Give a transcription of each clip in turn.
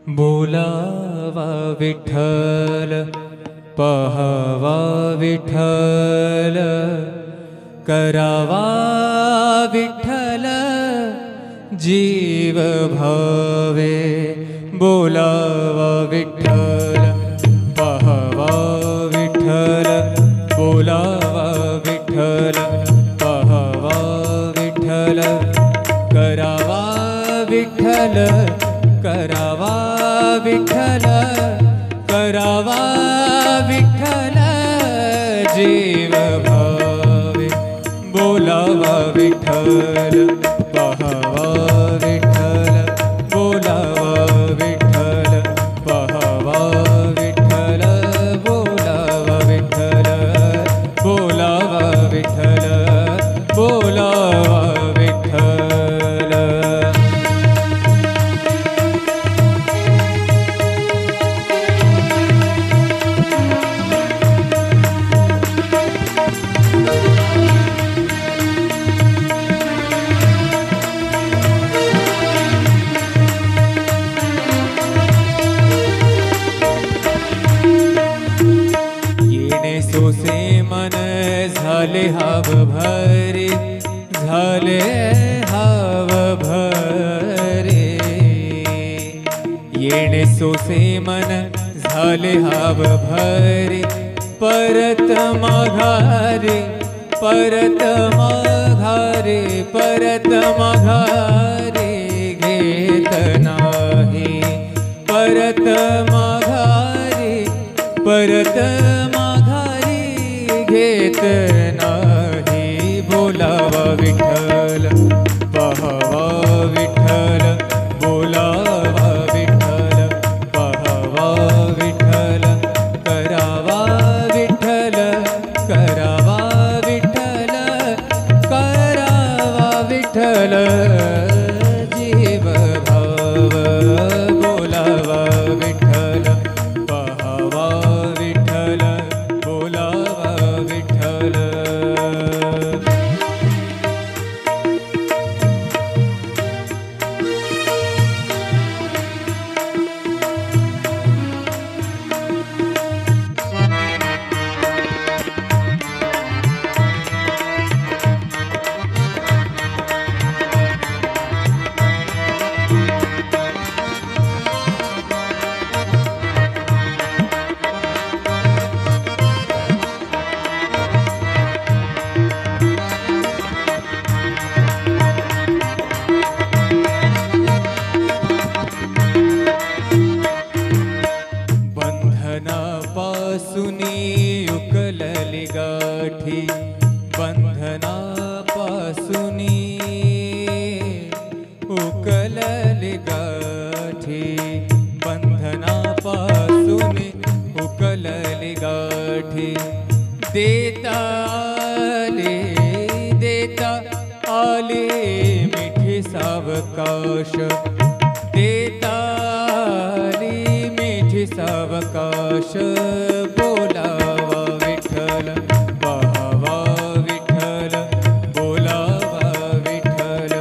बोलावा विठ्ठल पहावा विठ्ठल करावा विठ्ठल जीव भावे बोलावा विठ्ठल पहावा विठ्ठल बोलावा विठ्ठल पहावा विठ्ठल करावा विठ्ठल करावा विठ्ठल करावा विठ्ठल जीव भावे बोलावा विठ्ठल पहावा विठ्ठल बोलावा विठ्ठल पहावा विठ्ठल बोलावा विठ्ठल बोलावा विठ्ठल बोलावा विठ्ठल। सोसे मन झाले हाव भरे झाले हाव भरे येणे सोसे मन झाले हाव भरे परत माघारे परत माघारे परत माघारे घेत नाही परत माघारे परत घेत नाही बोलावा विठ्ठल पहावा विठ्ठल बोलावा विठ्ठल पहावा विठ्ठल करावा विठ्ठल करावा विठ्ठल करावा विठ्ठल जीव भाव बोलावा विठ्ठल पहावा विठ्ठल बोलावा विठ्ठल। बंधनापासूनी उकलली गाठी बंधनापासूनी उकलली गाठी बंधनापासूनी उकलली गाठी देता आले मिठी सावकाश देता सावकाश बोलावा विठ्ठल पहावा विठ्ठल बोलावा विठ्ठल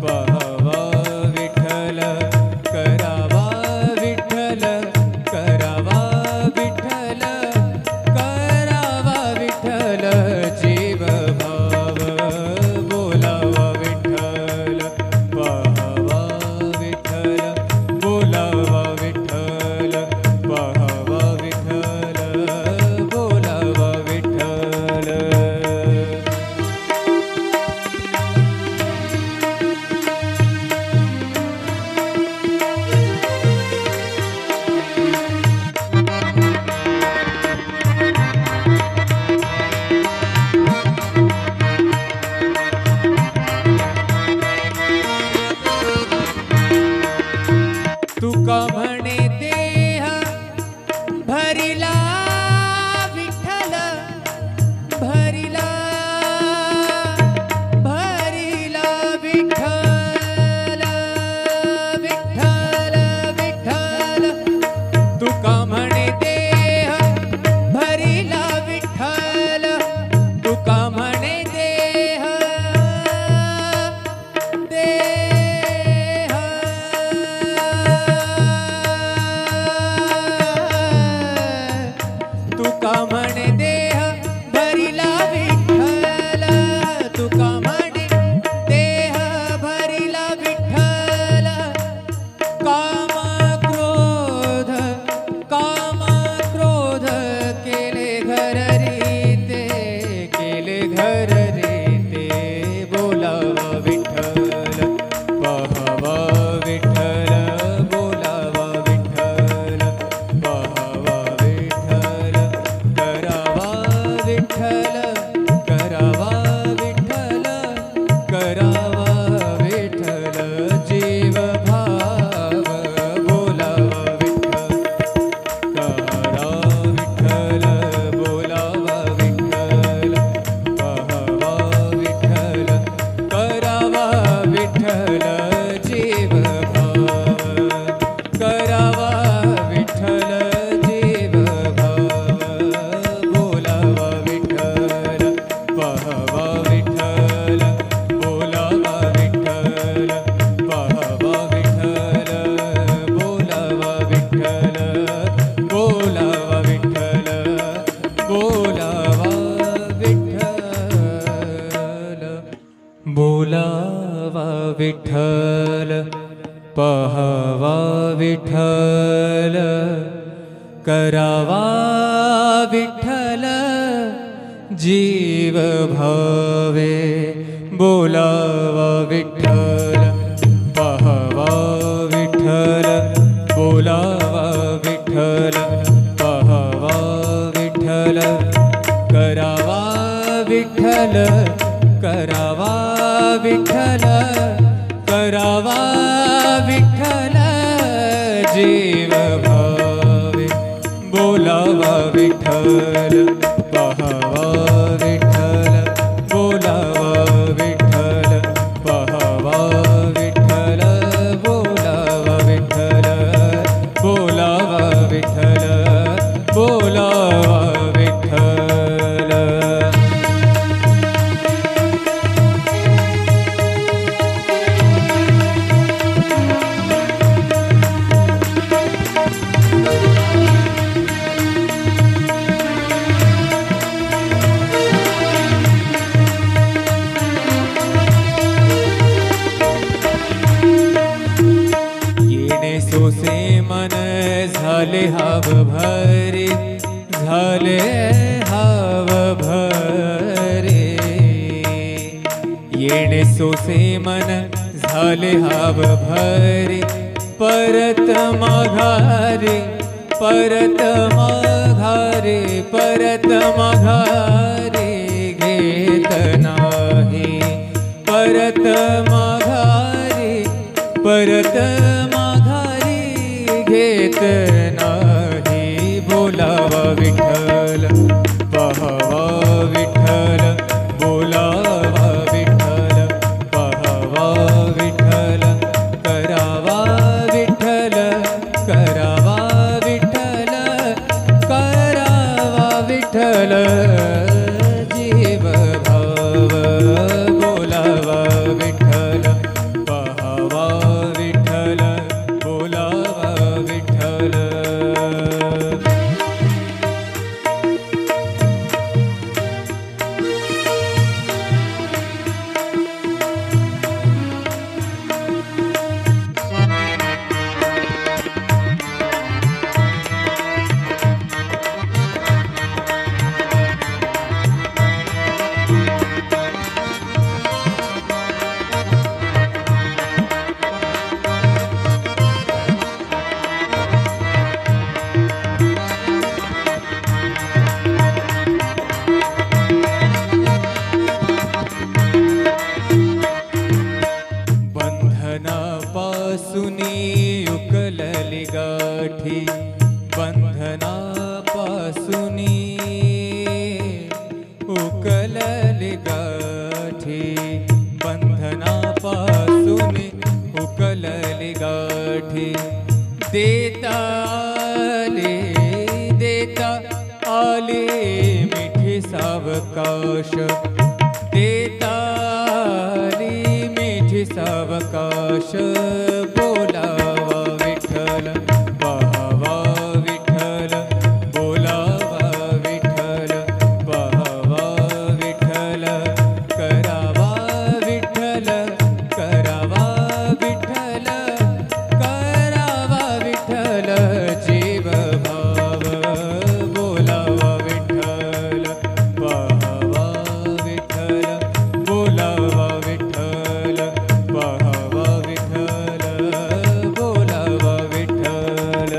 पहावा विठ्ठल करावा विठ्ठल करावा विठ्ठल करावा विठ्ठल जीव भाव बोलावा विठ्ठल पहावा विठ्ठल बोलावा विठ्ठल पहावा विठ्ठल बोलावा विठ्ठल। तुका म्हणे देह भरिला विठ्ठल भरिला भरिला विठ्ठल विठ्ठल विठ्ठल तुका म्हणे देह भरिला विठ्ठल तुका म्हणे देह देह विठ्ठल करावा विठ्ठल जीव भावे बोलावा विठ्ठल पाहावा विठ्ठल बोलावा विठ्ठल पाहावा विठ्ठल करावा विठ्ठल करावा विठ्ठल करावा विठ्ठल जीव भावे बोलावा विठ्ठल पाहावा विठ्ठल बोलावा विठ्ठल पाहावा विठ्ठल बोलावा विठ्ठल बोलावा विठ्ठल बोलावा विठ्ठल। सोसे मन झाले हाव भरे झाले हाव भरे येणे सोसे मन झाले हाव भरे परत माघारे परत माघारे परत माघारे घेत नाही परत माघारे परत घेत नाही बोलावा विठ्ठल पाहावा विठ्ठल बोलावा विठ्ठल पाहावा विठ्ठल करावा विठ्ठल करावा विठ्ठल करावा विठ्ठल जीव भाव बोलावा विठ्ठल पाहावा विठ्ठल बोलावा विठ्ठल। बंधनापासूनी उकलली गाठी बंधनापासूनी उकलली गाठी बंधनापासूनी उकलली गाठी देता आले मिठी सावकाश देता सावकाश बोलावा विठ्ठल पाहावा विठ्ठल बोलावा विठ्ठल पाहावा विठ्ठल करावा विठ्ठल करावा विठ्ठल करावा विठ्ठल जीव भाव बोलावा विठ्ठल पाहावा विठ्ठल बोलावा विठ्ठल पाहावा विठ्ठल बोलावा विठ्ठल।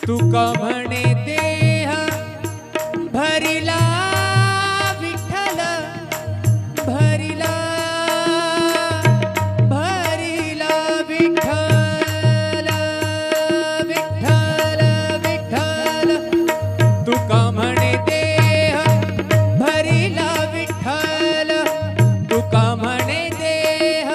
तुका म्हणे देह भरिला विठ्ठल भरिला भरिला विठ्ठल विठ्ठल विठ्ठल तुका म्हणे देह भरिला विठ्ठल तुका म्हणे देह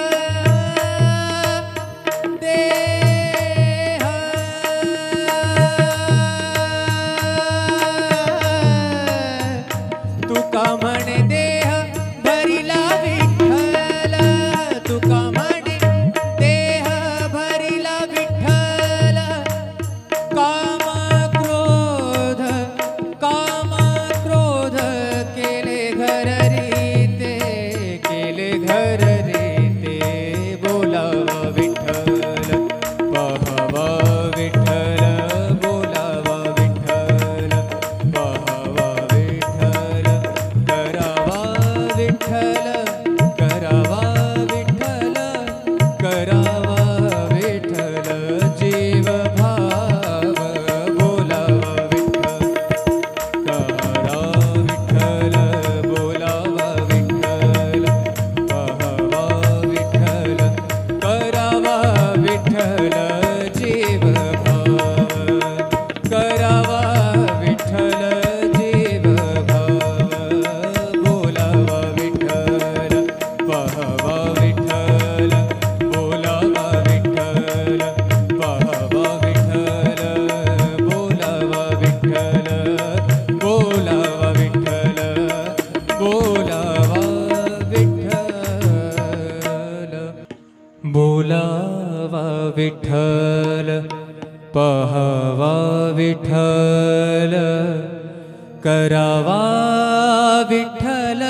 तुका म्हणे देह विठ्ठल करावा विठ्ठल करावा विठ्ठल जीव भाव बोलावा विठ्ठल करा विठ्ठल बोलावा विठ्ठल पहावा विठ्ठल करावा विठ्ठल जीव भाव करावा विठ्ठल जीव भाव बोलावा विठ्ठल पहावा विठ्ठल बोलावा विठ्ठल पहावा विठ्ठल बोलावा विठ्ठल बोलावा विठ्ठल बोलावा विठ्ठल बोलावा विठ्ठल पहावा विठ्ठल करावा विठ्ठल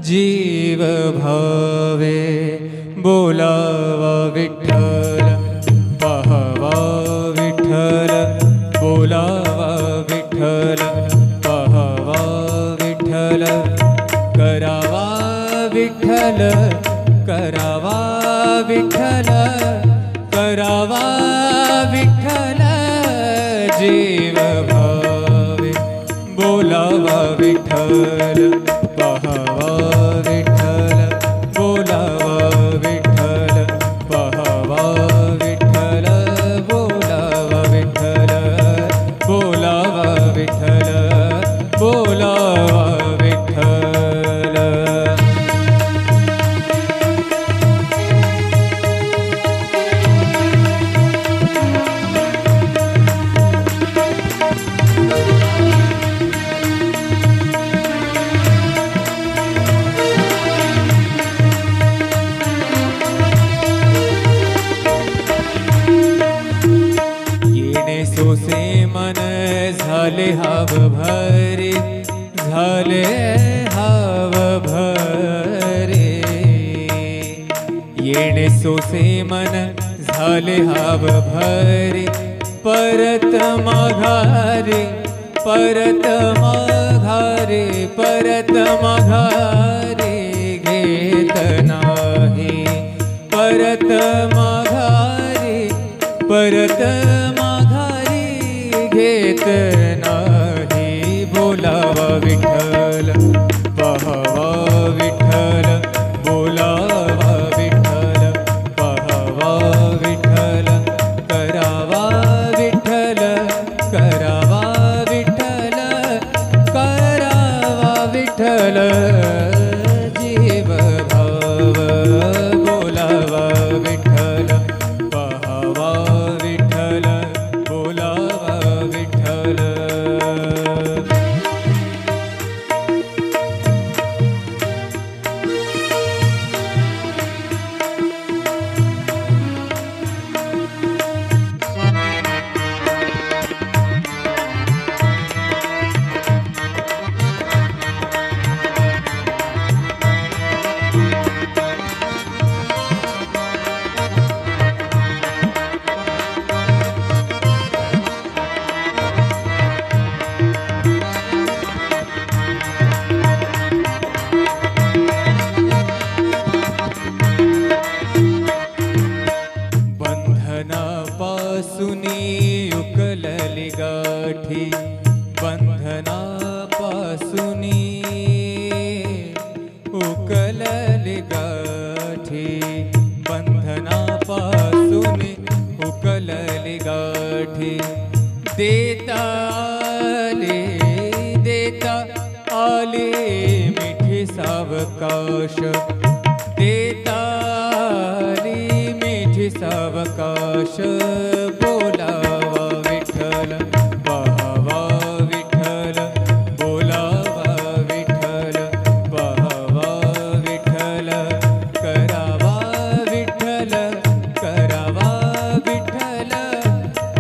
जीव भावे बोलावा विठ्ठल पहावा विठ्ठल बोलावा विठ्ठल पहावा विठ्ठल करावा विठ्ठल करावा विठ्ठल करावा विठ्ठल जीव भावे बोलावा विठ्ठल पहावा विठ्ठल बोलावा विठ्ठल पहावा विठ्ठल बोलावा विठ्ठल बोलावा विठ्ठल बोलावा विठ्ठल येणे सोसे मन झाले हाव भरे झाले हाव भरे येणे सोसे मन झाले हाव भरे परत माघारे परत माघारे परत माघारे घेत नाही परत माघारे परत माघारी घेत नाही बोलावा विठ्ठल पहावा विठ्ठल बोलावा विठ्ठल पहावा विठ्ठल करावा विठ्ठल करावा विठ्ठल करावा विठ्ठल जीव भाव बोलावा विठ्ठल पहावा विठ्ठल बोलावा विठ्ठल बंधनापासूनी उकलली गाठी बंधनापासूनी उकलली गाठी बंधनापासूनी उकलली गाठी देता आले मिठी सावकाश देता आली मिठी सावकाश बोलावा विठ्ठल पहावा विठ्ठल बोलावा विठ्ठल पहावा विठ्ठल करावा विठ्ठल करावा विठ्ठल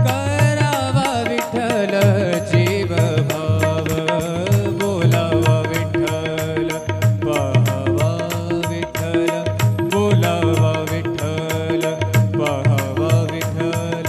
करावा विठ्ठल जीव भाव बोलावा विठ्ठल पहावा विठ्ठल बोलावा विठ्ठल पहावा विठ्ठल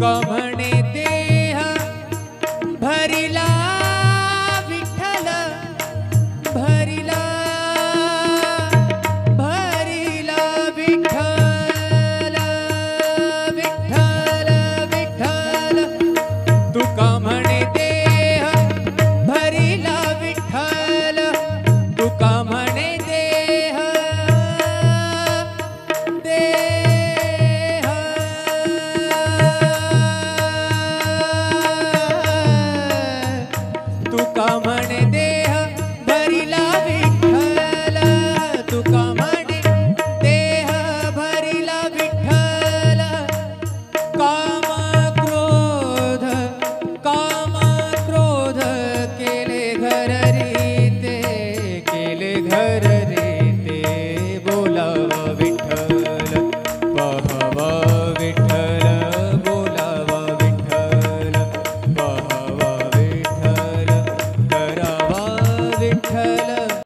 का